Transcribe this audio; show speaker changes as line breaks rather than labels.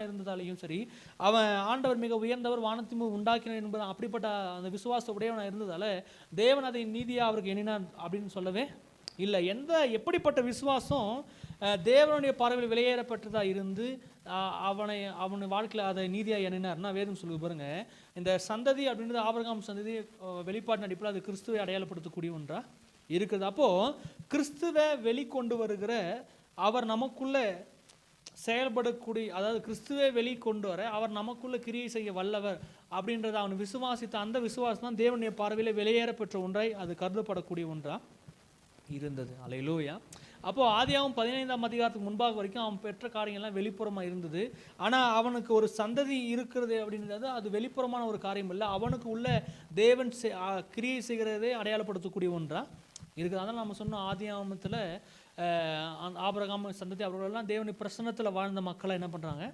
இருந்ததாலையும் சரி, அவன் ஆண்டவர் மிக உயர்ந்தவர், வானத்தின் உண்டாக்கினார் என்பது அப்படிப்பட்ட அந்த விசுவாச உடையவனாக இருந்ததால தேவன் அதை நீதியாக அவருக்கு எண்ணினார் அப்படின்னு சொல்லவே இல்லை. எப்படிப்பட்ட விசுவாசம் தேவனுடைய பார்வையில் வெளியேறப்பட்டதாக இருந்து அவன் வாழ்க்கையில் அதை நீதியாக எண்ணினார்னா வேதம் சொல்லி பாருங்க. இந்த சந்ததி அப்படின்றது ஆபிரகாம் சந்ததி வெளிப்பாட்டின் அடிப்படையில் அது கிறிஸ்துவை அடையாளப்படுத்தக்கூடிய ஒன்றா இருக்குது. அப்போது கிறிஸ்துவை வெளிக்கொண்டு வருகிற அவர் நமக்குள்ள செயல்படக்கூடிய, அதாவது கிறிஸ்துவை வெளிக்கொண்டு வர அவர் நமக்குள்ள கிரியை செய்ய வல்லவர் அப்படின்றத அவன் விசுவாசித்த அந்த விசுவாசம் தான் தேவனுடைய பார்வையில் வெளியேறப்பெற்ற ஒன்றாய் அது கருதப்படக்கூடிய ஒன்றா இருந்தது. அல்லேலூயா. அப்போது ஆதியாகமம் 15ஆம் அதிகாரத்துக்கு முன்பாக வரைக்கும் அவன் பெற்ற காரியங்கள்லாம் வெளிப்புறமாக இருந்தது. ஆனால் அவனுக்கு ஒரு சந்ததி இருக்கிறது அப்படின்றது அது வெளிப்புறமான ஒரு காரியம் இல்லை, அவனுக்கு உள்ள தேவன் கிரியை செய்கிறதே அடையாளப்படுத்தக்கூடிய ஒன்றா இருக்குது. அதனால் நம்ம சொன்னோம் ஆதியாகமத்தில் ஆபிரகாம் சந்ததி அவர்களெல்லாம் தேவனுடைய பிரசன்னத்தில் வாழ்ந்த மக்களை என்ன பண்ணுறாங்க,